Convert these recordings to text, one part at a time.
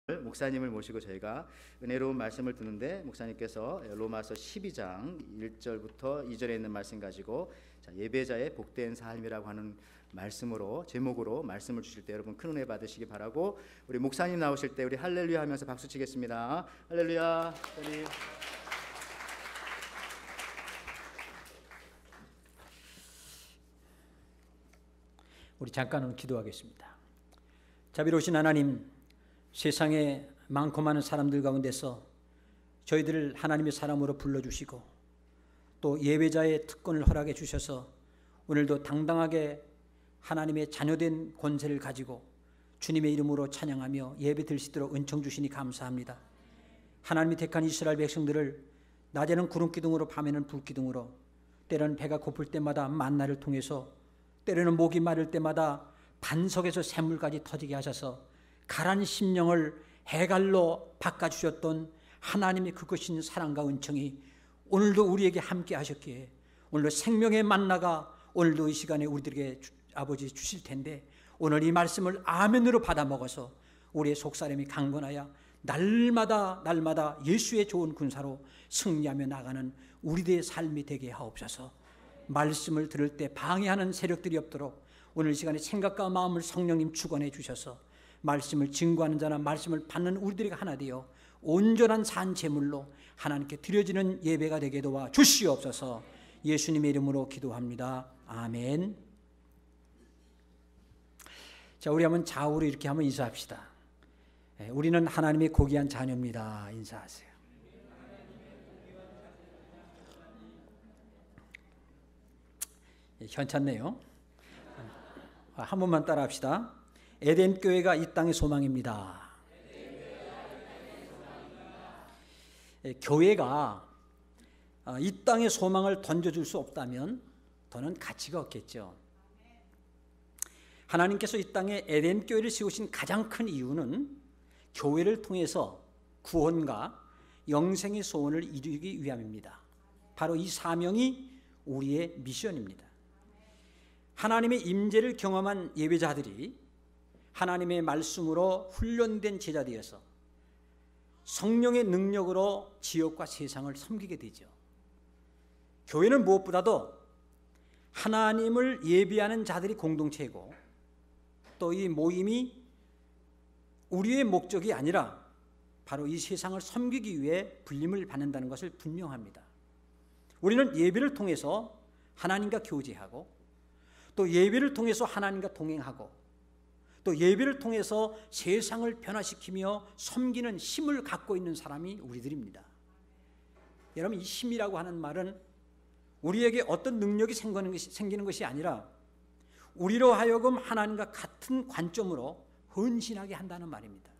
목사님을 모시고 저희가 은혜로운 말씀을 듣는데, 목사님께서 로마서 12장 1절부터 2절에 있는 말씀 가지고 예배자의 복된 삶이라고 하는 말씀으로, 제목으로 말씀을 주실 때 여러분 큰 은혜 받으시기 바라고, 우리 목사님 나오실 때 우리 할렐루야 하면서 박수 치겠습니다. 할렐루야. 우리 잠깐 기도하겠습니다. 자비로우신 하나님, 세상에 많고 많은 사람들 가운데서 저희들을 하나님의 사람으로 불러주시고 또 예배자의 특권을 허락해 주셔서 오늘도 당당하게 하나님의 자녀된 권세를 가지고 주님의 이름으로 찬양하며 예배 드릴 수 있도록 은총 주시니 감사합니다. 하나님이 택한 이스라엘 백성들을 낮에는 구름기둥으로 밤에는 불기둥으로, 때로는 배가 고플 때마다 만나를 통해서, 때로는 목이 마를 때마다 반석에서 샘물까지 터지게 하셔서 가란 심령을 해갈로 바꿔주셨던 하나님의 그것인 사랑과 은총이 오늘도 우리에게 함께 하셨기에 오늘도 생명의 만나가 오늘도 이 시간에 우리들에게 아버지 주실 텐데, 오늘 이 말씀을 아멘으로 받아 먹어서 우리의 속사람이 강건하여 날마다 예수의 좋은 군사로 승리하며 나가는 우리들의 삶이 되게 하옵소서. 말씀을 들을 때 방해하는 세력들이 없도록 오늘 이 시간에 생각과 마음을 성령님 주관해 주셔서 말씀을 증거하는 자나 말씀을 받는 우리들이 하나 되어 온전한 산 제물로 하나님께 드려지는 예배가 되게 도와 주시옵소서. 예수님의 이름으로 기도합니다. 아멘. 자, 우리 한번 좌우로 이렇게 한번 인사합시다. 우리는 하나님의 고귀한 자녀입니다. 인사하세요. 현찮네요. 한 번만 따라 합시다. 에덴 교회가 이 땅의 소망입니다. 교회가 이 땅의 소망을 던져줄 수 없다면 더는 가치가 없겠죠. 하나님께서 이 땅에 에덴 교회를 세우신 가장 큰 이유는 교회를 통해서 구원과 영생의 소원을 이루기 위함입니다. 바로 이 사명이 우리의 미션입니다. 하나님의 임재를 경험한 예배자들이 하나님의 말씀으로 훈련된 제자 되어서 성령의 능력으로 지역과 세상을 섬기게 되죠. 교회는 무엇보다도 하나님을 예배하는 자들이 공동체이고, 또 이 모임이 우리의 목적이 아니라 바로 이 세상을 섬기기 위해 불림을 받는다는 것을 분명합니다. 우리는 예배를 통해서 하나님과 교제하고, 또 예배를 통해서 하나님과 동행하고, 또 예배를 통해서 세상을 변화시키며 섬기는 힘을 갖고 있는 사람이 우리들입니다. 여러분, 이 힘이라고 하는 말은 우리에게 어떤 능력이 생기는 것이 아니라 우리로 하여금 하나님과 같은 관점으로 헌신하게 한다는 말입니다.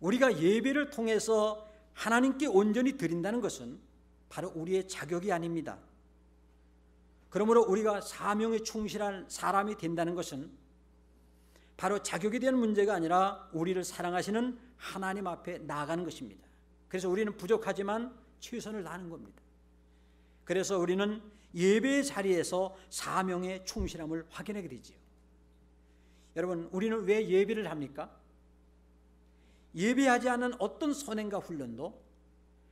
우리가 예배를 통해서 하나님께 온전히 드린다는 것은 바로 우리의 자격이 아닙니다. 그러므로 우리가 사명에 충실한 사람이 된다는 것은 바로 자격에 대한 문제가 아니라 우리를 사랑하시는 하나님 앞에 나아가는 것입니다. 그래서 우리는 부족하지만 최선을 다하는 겁니다. 그래서 우리는 예배의 자리에서 사명에 충실함을 확인하게 되지요. 여러분, 우리는 왜 예배를 합니까? 예배하지 않은 어떤 선행과 훈련도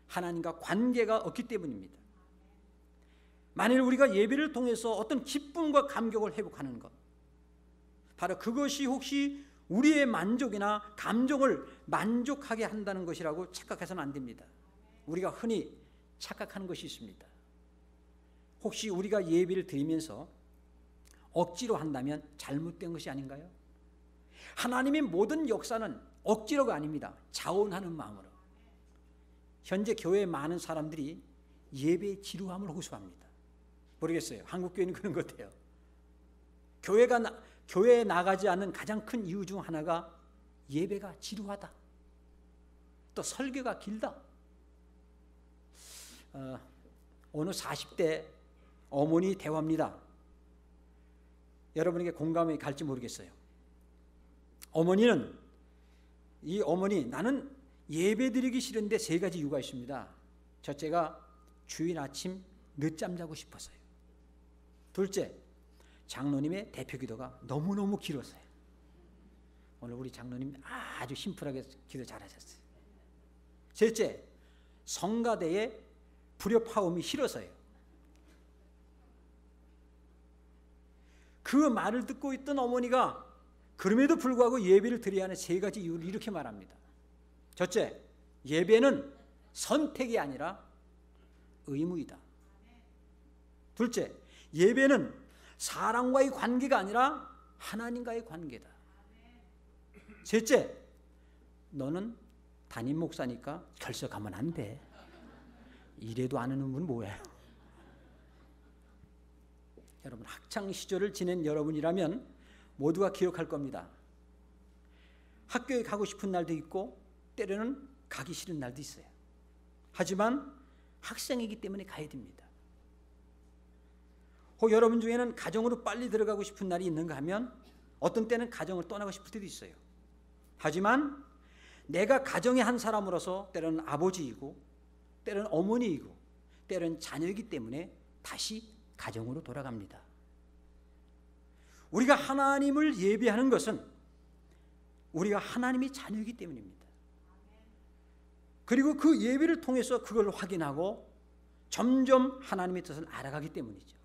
하나님과 관계가 없기 때문입니다. 만일 우리가 예배를 통해서 어떤 기쁨과 감격을 회복하는 것, 바로 그것이 혹시 우리의 만족이나 감정을 만족하게 한다는 것이라고 착각해서는 안 됩니다. 우리가 흔히 착각하는 것이 있습니다. 혹시 우리가 예배를 드리면서 억지로 한다면 잘못된 것이 아닌가요? 하나님의 모든 역사는 억지로가 아닙니다. 자원하는 마음으로. 현재 교회에 많은 사람들이 예배의 지루함을 호소합니다. 모르겠어요. 한국 교회는 그런 것 같아요. 교회에 나가지 않는 가장 큰 이유 중 하나가 예배가 지루하다, 또 설교가 길다. 어느 40대 어머니 대화입니다. 여러분에게 공감이 갈지 모르겠어요. 이 어머니, 나는 예배 드리기 싫은데 세 가지 이유가 있습니다. 첫째가 주일 아침 늦잠 자고 싶어서요. 둘째, 장로님의 대표 기도가 너무너무 길어서요. 오늘 우리 장로님 아주 심플하게 기도 잘하셨어요. 셋째, 성가대에 불협화음이 싫어서요. 그 말을 듣고 있던 어머니가 그럼에도 불구하고 예배를 드려야 하는 세 가지 이유를 이렇게 말합니다. 첫째, 예배는 선택이 아니라 의무이다. 둘째, 예배는 사람과의 관계가 아니라 하나님과의 관계다. 셋째, 너는 담임 목사니까 결석하면 안 돼. 이래도 안 하는 분 뭐예요? 여러분, 학창 시절을 지낸 여러분이라면 모두가 기억할 겁니다. 학교에 가고 싶은 날도 있고 때로는 가기 싫은 날도 있어요. 하지만 학생이기 때문에 가야 됩니다. 혹 여러분 중에는 가정으로 빨리 들어가고 싶은 날이 있는가 하면 어떤 때는 가정을 떠나고 싶을 때도 있어요. 하지만 내가 가정의 한 사람으로서 때로는 아버지이고 때로는 어머니이고 때로는 자녀이기 때문에 다시 가정으로 돌아갑니다. 우리가 하나님을 예배하는 것은 우리가 하나님의 자녀이기 때문입니다. 그리고 그 예배를 통해서 그걸 확인하고 점점 하나님의 뜻을 알아가기 때문이죠.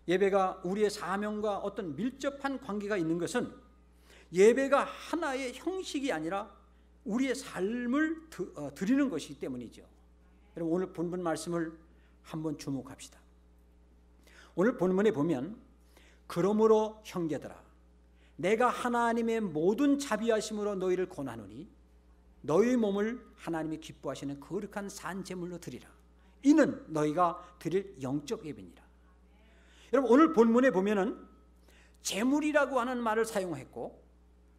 예배가 우리의 사명과 어떤 밀접한 관계가 있는 것은 예배가 하나의 형식이 아니라 우리의 삶을 드리는 것이기 때문이죠. 여러분, 오늘 본문 말씀을 한번 주목합시다. 오늘 본문에 보면 그러므로 형제들아 내가 하나님의 모든 자비하심으로 너희를 권하노니 너희 몸을 하나님이 기뻐하시는 거룩한 산 제물로 드리라. 이는 너희가 드릴 영적 예배니라. 여러분, 오늘 본문에 보면은 제물이라고 하는 말을 사용했고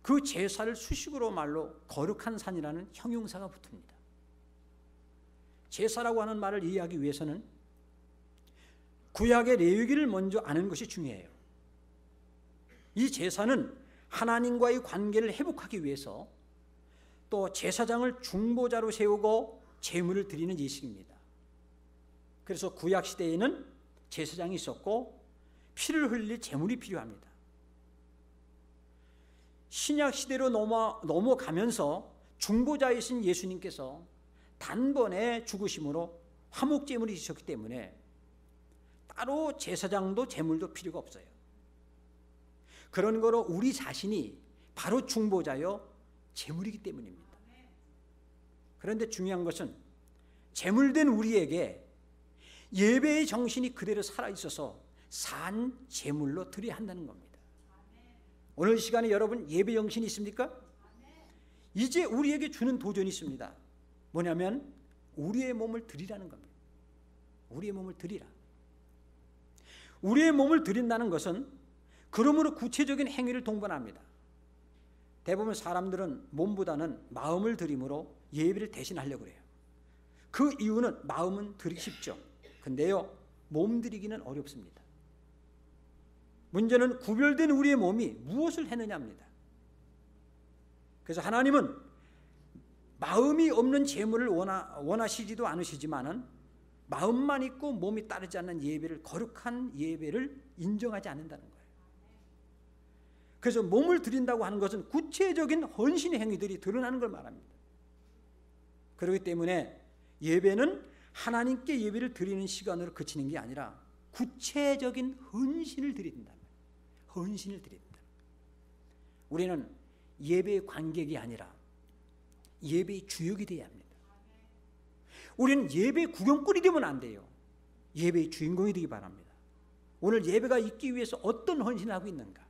그 제사를 수식어로 말로 거룩한 산이라는 형용사가 붙습니다. 제사라고 하는 말을 이해하기 위해서는 구약의 레위기를 먼저 아는 것이 중요해요. 이 제사는 하나님과의 관계를 회복하기 위해서 또 제사장을 중보자로 세우고 제물을 드리는 예식입니다. 그래서 구약 시대에는 제사장이 있었고 피를 흘릴 제물이 필요합니다. 신약 시대로 넘어가면서 중보자이신 예수님께서 단번에 죽으심으로 화목제물이 있었기 때문에 따로 제사장도 제물도 필요가 없어요. 그런 거로 우리 자신이 바로 중보자요 제물이기 때문입니다. 그런데 중요한 것은 제물된 우리에게 예배의 정신이 그대로 살아있어서 산 제물로 드려야 한다는 겁니다. 오늘 시간에 여러분 예배 정신이 있습니까? 이제 우리에게 주는 도전이 있습니다. 뭐냐면 우리의 몸을 드리라는 겁니다. 우리의 몸을 드리라. 우리의 몸을 드린다는 것은 그러므로 구체적인 행위를 동반합니다. 대부분 사람들은 몸보다는 마음을 드림으로 예배를 대신하려고 해요. 그 이유는 마음은 드리기 쉽죠. 근데요, 몸 드리기는 어렵습니다. 문제는 구별된 우리의 몸이 무엇을 했느냐입니다. 그래서 하나님은 마음이 없는 제물을 원하시지도 않으시지만은 마음만 있고 몸이 따르지 않는 예배를, 거룩한 예배를 인정하지 않는다는 거예요. 그래서 몸을 드린다고 하는 것은 구체적인 헌신의 행위들이 드러나는 걸 말합니다. 그렇기 때문에 예배는 하나님께 예배를 드리는 시간으로 그치는 게 아니라 구체적인 헌신을 드린다. 헌신을 드린다. 우리는 예배의 관객이 아니라 예배의 주역이 되어야 합니다. 우리는 예배의 구경꾼이 되면 안 돼요. 예배의 주인공이 되기 바랍니다. 오늘 예배가 있기 위해서 어떤 헌신을 하고 있는가?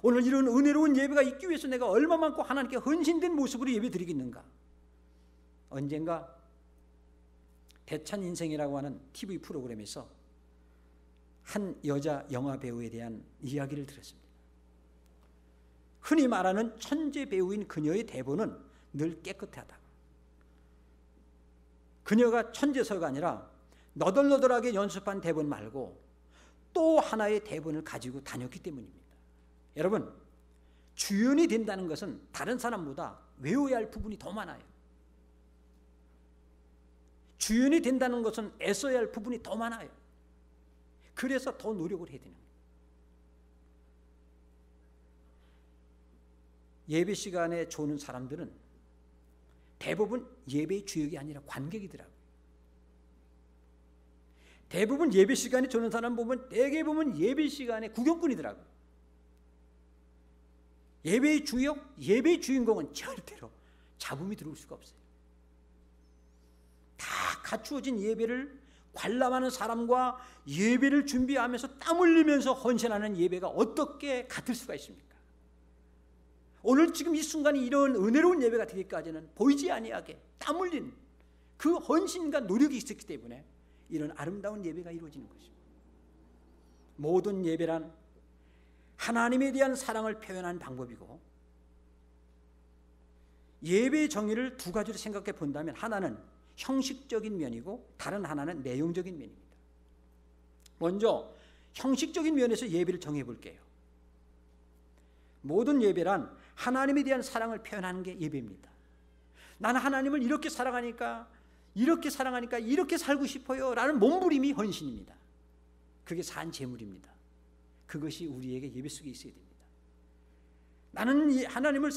오늘 이런 은혜로운 예배가 있기 위해서 내가 얼마만큼 하나님께 헌신된 모습으로 예배 드리겠는가? 언젠가 대찬 인생이라고 하는 TV 프로그램에서 한 여자 영화 배우에 대한 이야기를 들었습니다. 흔히 말하는 천재 배우인 그녀의 대본은 늘 깨끗하다. 그녀가 천재서가 아니라 너덜너덜하게 연습한 대본 말고 또 하나의 대본을 가지고 다녔기 때문입니다. 여러분, 주연이 된다는 것은 다른 사람보다 외워야 할 부분이 더 많아요. 주연이 된다는 것은 애써야 할 부분이 더 많아요. 그래서 더 노력을 해야 되는 거예요. 예배 시간에 조는 사람들은 대부분 예배의 주역이 아니라 관객이더라고요. 대부분 예배 시간에 조는 사람 보면 대개 보면 예배 시간에 구경꾼이더라고요. 예배의 주역, 예배의 주인공은 절대로 잡음이 들어올 수가 없어요. 다 갖추어진 예배를 관람하는 사람과 예배를 준비하면서 땀 흘리면서 헌신하는 예배가 어떻게 같을 수가 있습니까? 오늘 지금 이 순간이 이런 은혜로운 예배가 되기까지는 보이지 아니하게 땀 흘린 그 헌신과 노력이 있었기 때문에 이런 아름다운 예배가 이루어지는 것입니다. 모든 예배란 하나님에 대한 사랑을 표현하는 방법이고, 예배의 정의를 두 가지로 생각해 본다면 하나는 형식적인 면이고 다른 하나는 내용적인 면입니다. 먼저 형식적인 면에서 예배를 정해 볼게요. 모든 예배란 하나님에 대한 사랑을 표현하는 게 예배입니다. 나는 하나님을 이렇게 사랑하니까 이렇게 살고 싶어요 라는 몸부림이 헌신입니다. 그게 산 제물입니다. 그것이 우리에게 예배 속에 있어야 됩니다. 나는 하나님을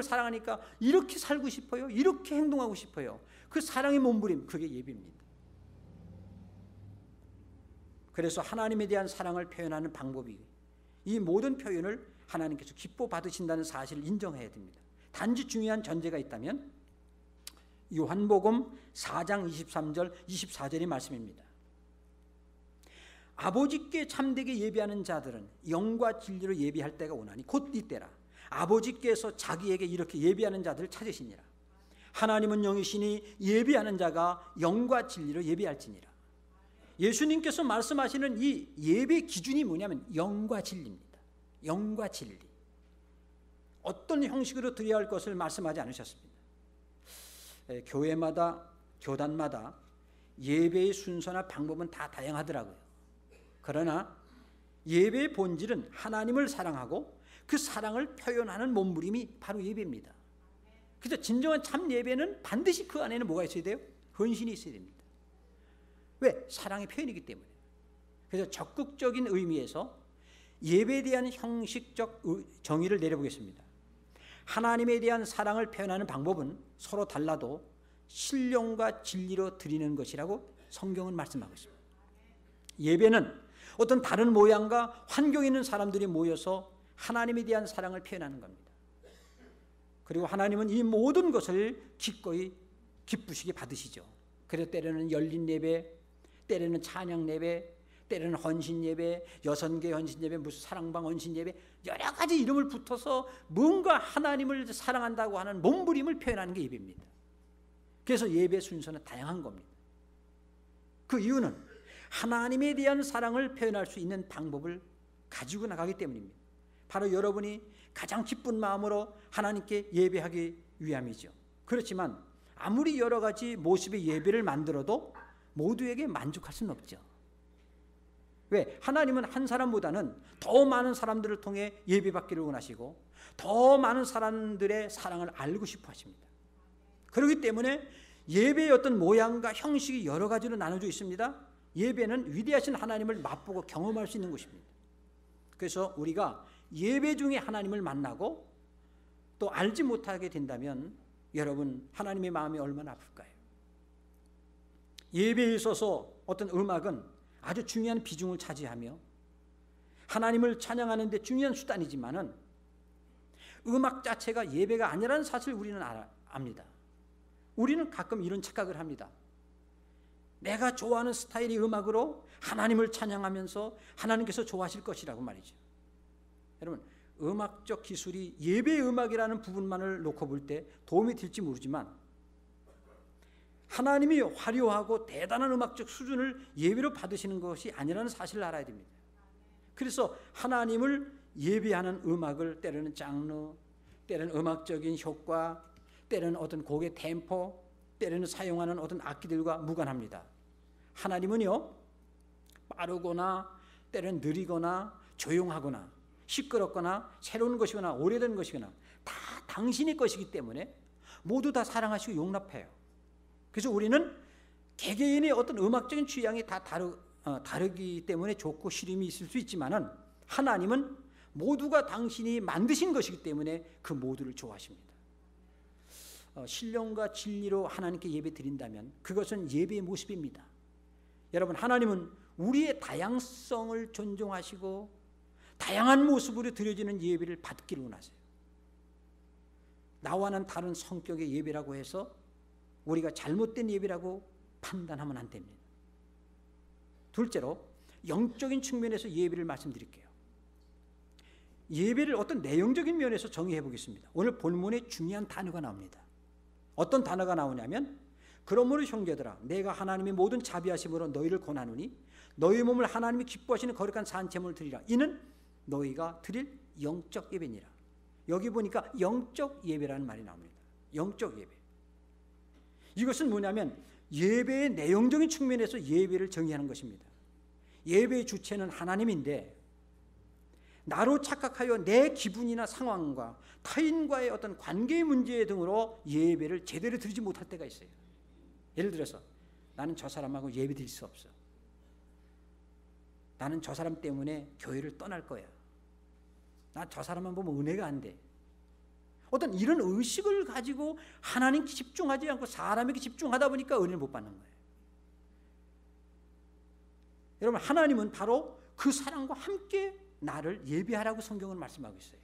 사랑하니까 이렇게 살고 싶어요, 이렇게 행동하고 싶어요. 그 사랑의 몸부림, 그게 예배입니다. 그래서 하나님에 대한 사랑을 표현하는 방법이, 이 모든 표현을 하나님께서 기뻐 받으신다는 사실을 인정해야 됩니다. 단지 중요한 전제가 있다면 요한복음 4장 23절 24절의 말씀입니다. 아버지께 참되게 예배하는 자들은 영과 진리로 예배할 때가 오나니 곧 이때라. 아버지께서 자기에게 이렇게 예배하는 자들을 찾으시니라. 하나님은 영이시니 예배하는 자가 영과 진리로 예배할지니라. 예수님께서 말씀하시는 이 예배 기준이 뭐냐면 영과 진리입니다. 영과 진리. 어떤 형식으로 드려야 할 것을 말씀하지 않으셨습니다. 교회마다, 교단마다 예배의 순서나 방법은 다 다양하더라고요. 그러나 예배의 본질은 하나님을 사랑하고 그 사랑을 표현하는 몸부림이 바로 예배입니다. 그래서 진정한 참 예배는 반드시 그 안에는 뭐가 있어야 돼요? 헌신이 있어야 됩니다. 왜? 사랑의 표현이기 때문에. 그래서 적극적인 의미에서 예배에 대한 형식적 정의를 내려보겠습니다. 하나님에 대한 사랑을 표현하는 방법은 서로 달라도 신령과 진리로 드리는 것이라고 성경은 말씀하고 있습니다. 예배는 어떤 다른 모양과 환경에 있는 사람들이 모여서 하나님에 대한 사랑을 표현하는 겁니다. 그리고 하나님은 이 모든 것을 기꺼이 기쁘시게 받으시죠. 그래서 때로는 열린 예배, 때로는 찬양 예배, 때로는 헌신 예배, 여선계 헌신 예배, 무슨 사랑방 헌신 예배, 여러 가지 이름을 붙어서 뭔가 하나님을 사랑한다고 하는 몸부림을 표현하는 게 예배입니다. 그래서 예배 순서는 다양한 겁니다. 그 이유는 하나님에 대한 사랑을 표현할 수 있는 방법을 가지고 나가기 때문입니다. 바로 여러분이 가장 기쁜 마음으로 하나님께 예배하기 위함이죠. 그렇지만 아무리 여러 가지 모습의 예배를 만들어도 모두에게 만족할 수는 없죠. 왜? 하나님은 한 사람보다는 더 많은 사람들을 통해 예배받기를 원하시고 더 많은 사람들의 사랑을 알고 싶어 하십니다. 그렇기 때문에 예배의 어떤 모양과 형식이 여러 가지로 나눠져 있습니다. 예배는 위대하신 하나님을 맛보고 경험할 수 있는 것입니다. 그래서 우리가 예배 중에 하나님을 만나고 또 알지 못하게 된다면 여러분 하나님의 마음이 얼마나 아플까요? 예배에 있어서 어떤 음악은 아주 중요한 비중을 차지하며 하나님을 찬양하는 데 중요한 수단이지만은 음악 자체가 예배가 아니라는 사실을 우리는 압니다. 우리는 가끔 이런 착각을 합니다. 내가 좋아하는 스타일의 음악으로 하나님을 찬양하면서 하나님께서 좋아하실 것이라고 말이죠. 여러분 음악적 기술이 예배의 음악이라는 부분만을 놓고 볼 때 도움이 될지 모르지만 하나님이 화려하고 대단한 음악적 수준을 예배로 받으시는 것이 아니라는 사실을 알아야 됩니다. 그래서 하나님을 예배하는 음악을 때로는 장르, 때로는 음악적인 효과, 때로는 어떤 곡의 템포, 때로는 사용하는 어떤 악기들과 무관합니다. 하나님은요 빠르거나 때로는 느리거나 조용하거나 시끄럽거나 새로운 것이거나 오래된 것이거나 다 당신의 것이기 때문에 모두 다 사랑하시고 용납해요. 그래서 우리는 개개인의 어떤 음악적인 취향이 다 다르기 때문에 좋고 싫음이 있을 수 있지만은 하나님은 모두가 당신이 만드신 것이기 때문에 그 모두를 좋아하십니다. 신령과 진리로 하나님께 예배 드린다면 그것은 예배의 모습입니다. 여러분, 하나님은 우리의 다양성을 존중하시고 다양한 모습으로 드려지는 예배를 받기를 원하세요. 나와는 다른 성격의 예배라고 해서 우리가 잘못된 예배라고 판단하면 안 됩니다. 둘째로 영적인 측면에서 예배를 말씀드릴게요. 예배를 어떤 내용적인 면에서 정의해 보겠습니다. 오늘 본문에 중요한 단어가 나옵니다. 어떤 단어가 나오냐면 그러므로 형제들아 내가 하나님의 모든 자비하심으로 너희를 권하노니 너희 몸을 하나님이 기뻐하시는 거룩한 산제물을 드리라. 이는 너희가 드릴 영적 예배니라. 여기 보니까 영적 예배라는 말이 나옵니다. 영적 예배. 이것은 뭐냐면 예배의 내용적인 측면에서 예배를 정의하는 것입니다. 예배의 주체는 하나님인데 나로 착각하여 내 기분이나 상황과 타인과의 어떤 관계의 문제 등으로 예배를 제대로 드리지 못할 때가 있어요. 예를 들어서 나는 저 사람하고 예배 드릴 수 없어. 나는 저 사람 때문에 교회를 떠날 거야. 나 저 사람만 보면 은혜가 안 돼. 어떤 이런 의식을 가지고 하나님께 집중하지 않고 사람에게 집중하다 보니까 은혜를 못 받는 거예요. 여러분, 하나님은 바로 그 사람과 함께 나를 예배하라고 성경은 말씀하고 있어요.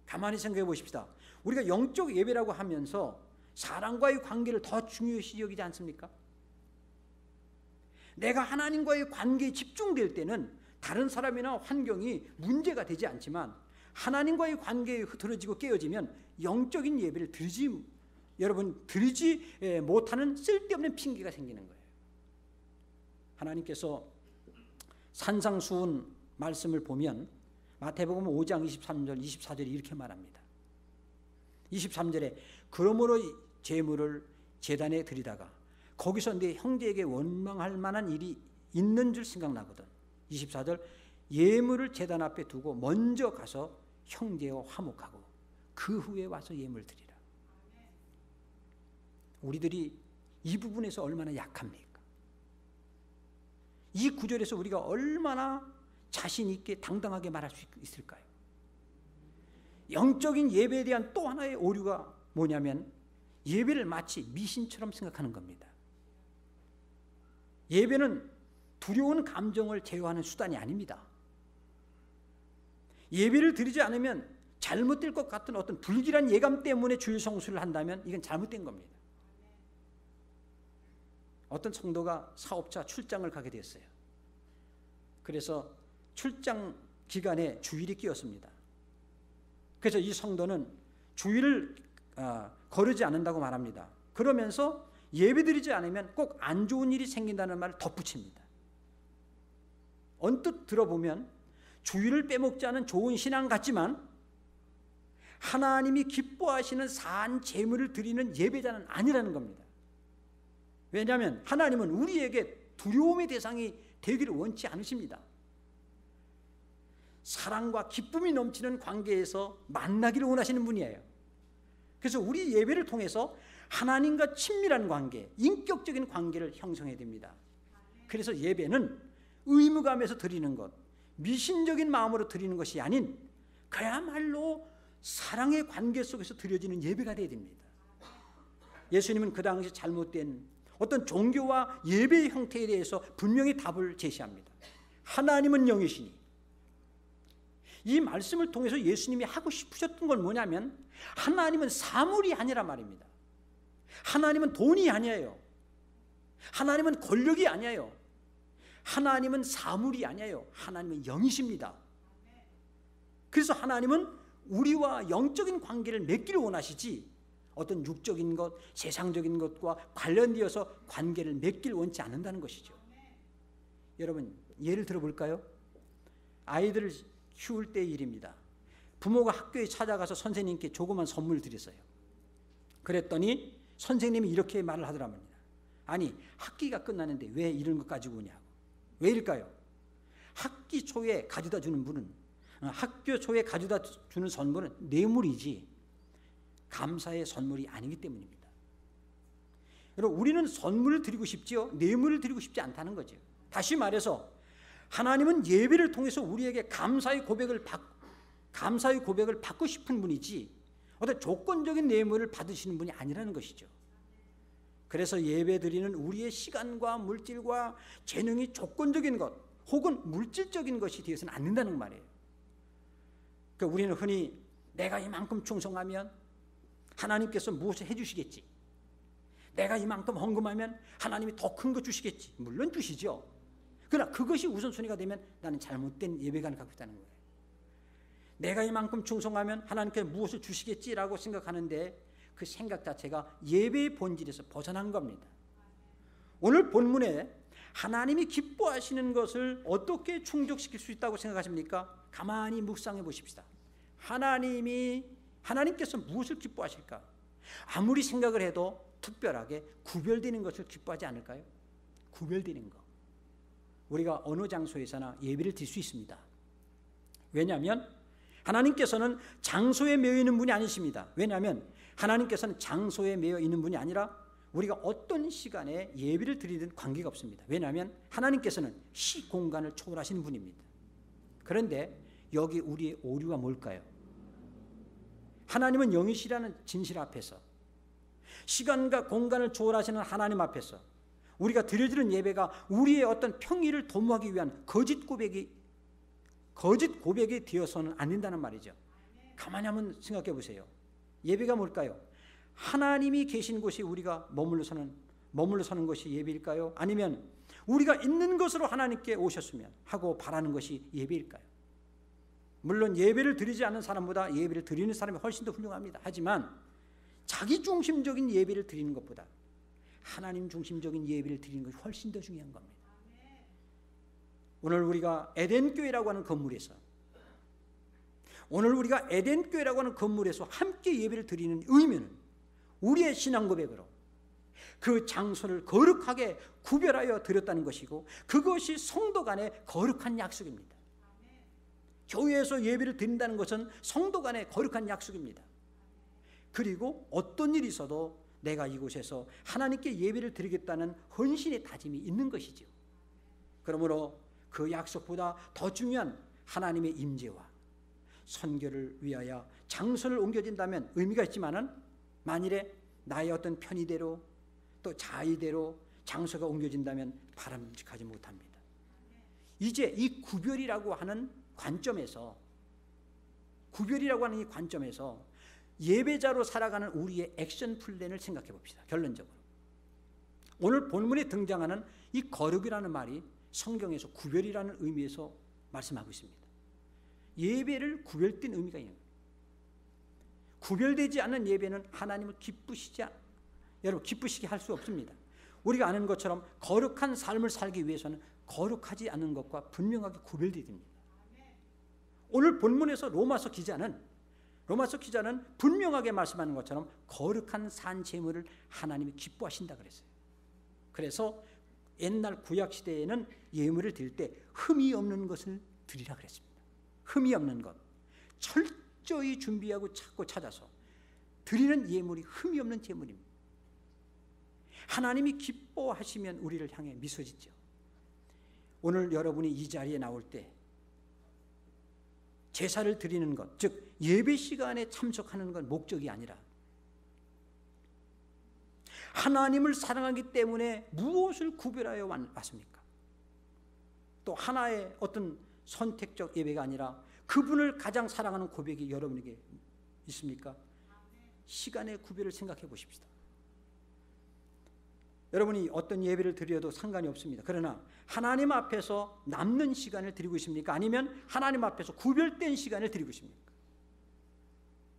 가만히 생각해 보십시다. 우리가 영적 예배라고 하면서 사람과의 관계를 더 중요시 여기지 않습니까? 내가 하나님과의 관계에 집중될 때는 다른 사람이나 환경이 문제가 되지 않지만 하나님과의 관계에 흐트러지고 깨어지면 영적인 예배를 드리지 못하는 쓸데없는 핑계가 생기는 거예요. 하나님께서 산상수훈 말씀을 보면 마태복음 5장 23절 24절에 이렇게 말합니다. 23절에 그러므로 제물을 제단에 드리다가 거기서 내 형제에게 원망할 만한 일이 있는 줄 생각나거든. 24절 예물을 제단 앞에 두고 먼저 가서 형제와 화목하고 그 후에 와서 예물을 드리라. 우리들이 이 부분에서 얼마나 약합니까? 이 구절에서 우리가 얼마나 자신 있게 당당하게 말할 수 있을까요? 영적인 예배에 대한 또 하나의 오류가 뭐냐면 예배를 마치 미신처럼 생각하는 겁니다. 예배는 두려운 감정을 제어하는 수단이 아닙니다. 예배를 드리지 않으면 잘못될 것 같은 어떤 불길한 예감 때문에 주일 성수를 한다면 이건 잘못된 겁니다. 어떤 성도가 사업자 출장을 가게 됐어요. 그래서 출장 기간에 주일이 끼었습니다. 그래서 이 성도는 주일을 거르지 않는다고 말합니다. 그러면서 예배드리지 않으면 꼭 안 좋은 일이 생긴다는 말을 덧붙입니다. 언뜻 들어보면 주일을 빼먹지 않은 좋은 신앙 같지만 하나님이 기뻐하시는 산 제물을 드리는 예배자는 아니라는 겁니다. 왜냐하면 하나님은 우리에게 두려움의 대상이 되기를 원치 않으십니다. 사랑과 기쁨이 넘치는 관계에서 만나기를 원하시는 분이에요. 그래서 우리 예배를 통해서 하나님과 친밀한 관계, 인격적인 관계를 형성해야 됩니다. 그래서 예배는 의무감에서 드리는 것, 미신적인 마음으로 드리는 것이 아닌 그야말로 사랑의 관계 속에서 드려지는 예배가 되어야 됩니다. 예수님은 그 당시 잘못된 어떤 종교와 예배의 형태에 대해서 분명히 답을 제시합니다. 하나님은 영이시니. 이 말씀을 통해서 예수님이 하고 싶으셨던 건 뭐냐면 하나님은 사물이 아니라 말입니다. 하나님은 돈이 아니에요. 하나님은 권력이 아니에요. 하나님은 사물이 아니에요. 하나님은 영이십니다. 그래서 하나님은 우리와 영적인 관계를 맺기를 원하시지 어떤 육적인 것, 세상적인 것과 관련되어서 관계를 맺기를 원치 않는다는 것이죠. 여러분, 예를 들어볼까요? 아이들을 키울 때의 일입니다. 부모가 학교에 찾아가서 선생님께 조그만 선물을 드렸어요. 그랬더니 선생님이 이렇게 말을 하더랍니다. 아니, 학기가 끝나는데 왜 이런 것 가지고 오냐고. 왜일까요? 학기 초에 가져다 주는 분은, 학교 초에 가져다 주는 선물은 뇌물이지 감사의 선물이 아니기 때문입니다. 여러분, 우리는 선물을 드리고 싶지요, 뇌물을 드리고 싶지 않다는 거죠. 다시 말해서 하나님은 예배를 통해서 우리에게 감사의 고백을 받고 싶은 분이지 어떤 조건적인 예물을 받으시는 분이 아니라는 것이죠. 그래서 예배 드리는 우리의 시간과 물질과 재능이 조건적인 것 혹은 물질적인 것이 되어서는 안 된다는 말이에요. 그러니까 우리는 흔히 내가 이만큼 충성하면 하나님께서 무엇을 해주시겠지, 내가 이만큼 헌금하면 하나님이 더 큰 거 주시겠지. 물론 주시죠. 그러나 그것이 우선순위가 되면 나는 잘못된 예배관을 갖고 있다는 거예요. 내가 이만큼 충성하면 하나님께서 무엇을 주시겠지라고 생각하는데 그 생각 자체가 예배의 본질에서 벗어난 겁니다. 오늘 본문에 하나님이 기뻐하시는 것을 어떻게 충족시킬 수 있다고 생각하십니까? 가만히 묵상해 보십시다. 하나님께서 무엇을 기뻐하실까? 아무리 생각을 해도 특별하게 구별되는 것을 기뻐하지 않을까요? 구별되는 것. 우리가 어느 장소에서나 예배를 드릴 수 있습니다. 왜냐하면 하나님께서는 장소에 매여 있는 분이 아니십니다. 왜냐하면 하나님께서는 장소에 매여 있는 분이 아니라 우리가 어떤 시간에 예배를 드리든 관계가 없습니다. 왜냐하면 하나님께서는 시공간을 초월하시는 분입니다. 그런데 여기 우리의 오류가 뭘까요? 하나님은 영이시라는 진실 앞에서, 시간과 공간을 초월하시는 하나님 앞에서 우리가 드려지는 예배가 우리의 어떤 평의를 도모하기 위한 거짓 고백이 되어서는 안 된다는 말이죠. 가만히 한번 생각해 보세요. 예배가 뭘까요? 하나님이 계신 곳이 우리가 머물러 서는 것이 예배일까요? 아니면 우리가 있는 것으로 하나님께 오셨으면 하고 바라는 것이 예배일까요? 물론 예배를 드리지 않는 사람보다 예배를 드리는 사람이 훨씬 더 훌륭합니다. 하지만 자기 중심적인 예배를 드리는 것보다 하나님 중심적인 예배를 드리는 것이 훨씬 더 중요한 겁니다. 오늘 우리가 에덴교회라고 하는 건물에서 함께 예배를 드리는 의미는 우리의 신앙 고백으로 그 장소를 거룩하게 구별하여 드렸다는 것이고, 그것이 성도 간의 거룩한 약속입니다. 교회에서 예배를 드린다는 것은 성도 간의 거룩한 약속입니다. 그리고 어떤 일이 있어도 내가 이곳에서 하나님께 예배를 드리겠다는 헌신의 다짐이 있는 것이죠. 그러므로 그 약속보다 더 중요한 하나님의 임재와 선교를 위하여 장소를 옮겨진다면 의미가 있지만은 만일에 나의 어떤 편의대로 또 자의대로 장소가 옮겨진다면 바람직하지 못합니다. 이제 이 구별이라고 하는 이 관점에서 예배자로 살아가는 우리의 액션 플랜을 생각해 봅시다. 결론적으로 오늘 본문에 등장하는 이 거룩이라는 말이 성경에서 구별이라는 의미에서 말씀하고 있습니다. 예배를 구별된 의미가 있는 거예요. 구별되지 않는 예배는 하나님을 기쁘시게 할 수 없습니다. 우리가 아는 것처럼 거룩한 삶을 살기 위해서는 거룩하지 않는 것과 분명하게 구별되어야 됩니다. 오늘 본문에서 로마서 기자는 분명하게 말씀하는 것처럼 거룩한 산 제물을 하나님이 기뻐하신다 그랬어요. 그래서 옛날 구약 시대에는 예물을 드릴 때 흠이 없는 것을 드리라 그랬습니다. 흠이 없는 것, 철저히 준비하고 찾아서 드리는 예물이 흠이 없는 제물입니다. 하나님이 기뻐하시면 우리를 향해 미소 짓죠. 오늘 여러분이 이 자리에 나올 때 제사를 드리는 것, 즉 예배 시간에 참석하는 건 목적이 아니라 하나님을 사랑하기 때문에 무엇을 구별하여 왔습니까? 또 하나의 어떤 선택적 예배가 아니라 그분을 가장 사랑하는 고백이 여러분에게 있습니까? 시간의 구별을 생각해 보십시다. 여러분이 어떤 예배를 드려도 상관이 없습니다. 그러나 하나님 앞에서 남는 시간을 드리고 있습니까? 아니면 하나님 앞에서 구별된 시간을 드리고 있습니까?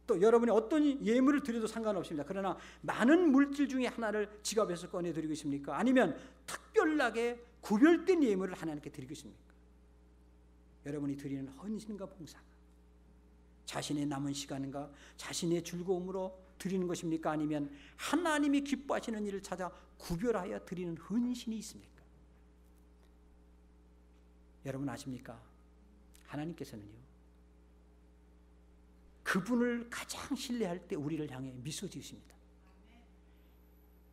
또 여러분이 어떤 예물을 드려도 상관없습니다. 그러나 많은 물질 중에 하나를 지갑에서 꺼내드리고 있습니까? 아니면 특별하게 구별된 예물을 하나님께 드리고 있습니까? 여러분이 드리는 헌신과 봉사가 자신의 남은 시간과 자신의 즐거움으로 드리는 것입니까? 아니면 하나님이 기뻐하시는 일을 찾아 구별하여 드리는 헌신이 있습니까? 여러분 아십니까? 하나님께서는요, 그분을 가장 신뢰할 때 우리를 향해 미소 지으십니다.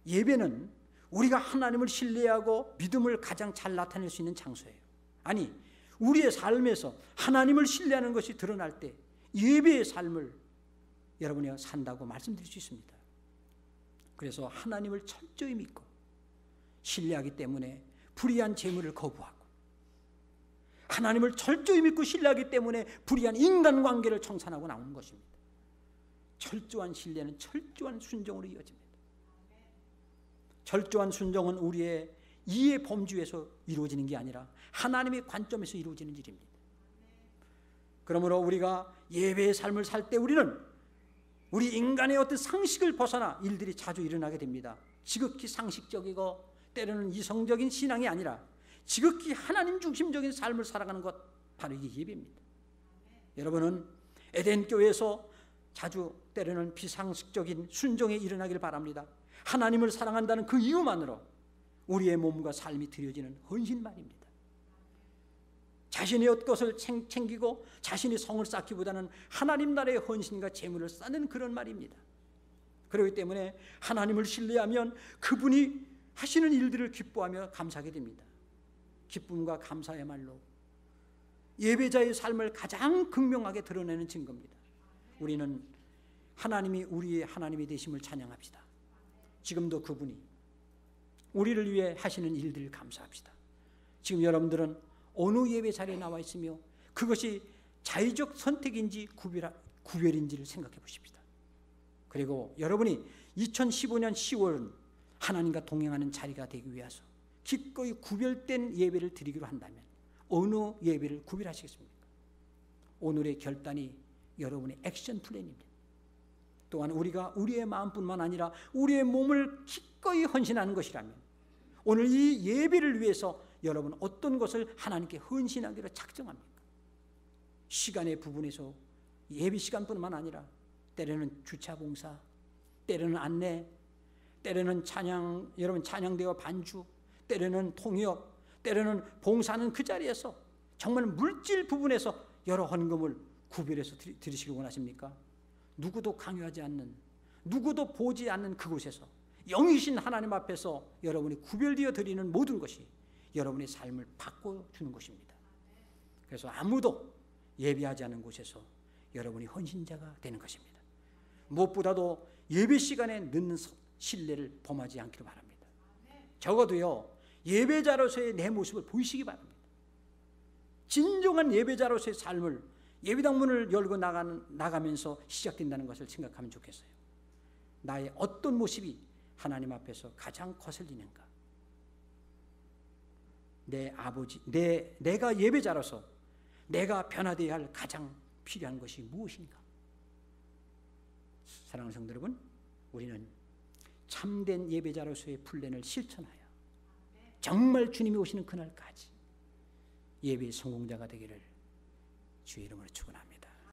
예배는 우리가 하나님을 신뢰하고 믿음을 가장 잘 나타낼 수 있는 장소예요. 아니, 우리의 삶에서 하나님을 신뢰하는 것이 드러날 때 예배의 삶을 여러분이 산다고 말씀드릴 수 있습니다. 그래서 하나님을 철저히 믿고 신뢰하기 때문에 불의한 재물을 거부하고, 하나님을 철저히 믿고 신뢰하기 때문에 불의한 인간관계를 청산하고 나오는 것입니다. 철저한 신뢰는 철저한 순종으로 이어집니다. 철저한 순종은 우리의 이해 범주에서 이루어지는 게 아니라 하나님의 관점에서 이루어지는 일입니다. 그러므로 우리가 예배의 삶을 살 때 우리는 우리 인간의 어떤 상식을 벗어나 일들이 자주 일어나게 됩니다. 지극히 상식적이고 때로는 이성적인 신앙이 아니라 지극히 하나님 중심적인 삶을 살아가는 것, 바로 이게 예배입니다. 여러분은 에덴 교회에서 자주 때로는 비상식적인 순종이 일어나길 바랍니다. 하나님을 사랑한다는 그 이유만으로 우리의 몸과 삶이 드려지는 헌신 말입니다. 자신의 것을 챙기고 자신의 성을 쌓기보다는 하나님 나라의 헌신과 재물을 쌓는 그런 말입니다. 그렇기 때문에 하나님을 신뢰하면 그분이 하시는 일들을 기뻐하며 감사하게 됩니다. 기쁨과 감사야말로 예배자의 삶을 가장 극명하게 드러내는 증거입니다. 우리는 하나님이 우리의 하나님이 되심을 찬양합시다. 지금도 그분이 우리를 위해 하시는 일들을 감사합시다. 지금 여러분들은 어느 예배 자리에 나와 있으며 그것이 자의적 선택인지 구별인지를 생각해 보십시다. 그리고 여러분이 2015년 10월은 하나님과 동행하는 자리가 되기 위해서 기꺼이 구별된 예배를 드리기로 한다면 어느 예배를 구별하시겠습니까? 오늘의 결단이 여러분의 액션 플랜입니다. 또한 우리가 우리의 마음뿐만 아니라 우리의 몸을 기꺼이 헌신하는 것이라면 오늘 이 예배를 위해서 여러분 어떤 것을 하나님께 헌신하기로 작정합니까? 시간의 부분에서 예배 시간뿐만 아니라 때로는 주차 봉사, 때로는 안내, 때로는 찬양, 여러분 찬양대와 반주, 때로는 통역, 때로는 봉사는 그 자리에서 정말 물질 부분에서 여러 헌금을 구별해서 드리시길 원하십니까? 누구도 강요하지 않는, 누구도 보지 않는 그곳에서 영이신 하나님 앞에서 여러분이 구별되어 드리는 모든 것이 여러분의 삶을 바꿔주는 것입니다. 그래서 아무도 예배하지 않는 곳에서 여러분이 헌신자가 되는 것입니다. 무엇보다도 예배 시간에 늦는 신뢰를 범하지 않기를 바랍니다. 적어도요, 예배자로서의 내 모습을 보이시기 바랍니다. 진정한 예배자로서의 삶을 예배당문을 열고 나가면서 시작된다는 것을 생각하면 좋겠어요. 나의 어떤 모습이 하나님 앞에서 가장 거슬리는가? 내 아버지, 내가 예배자로서 내가 변화되어야 할 가장 필요한 것이 무엇인가? 사랑하는 성도 여러분, 우리는 참된 예배자로서의 플랜을 실천하여 정말 주님이 오시는 그날까지 예배의 성공자가 되기를 주의 이름으로 축원합니다.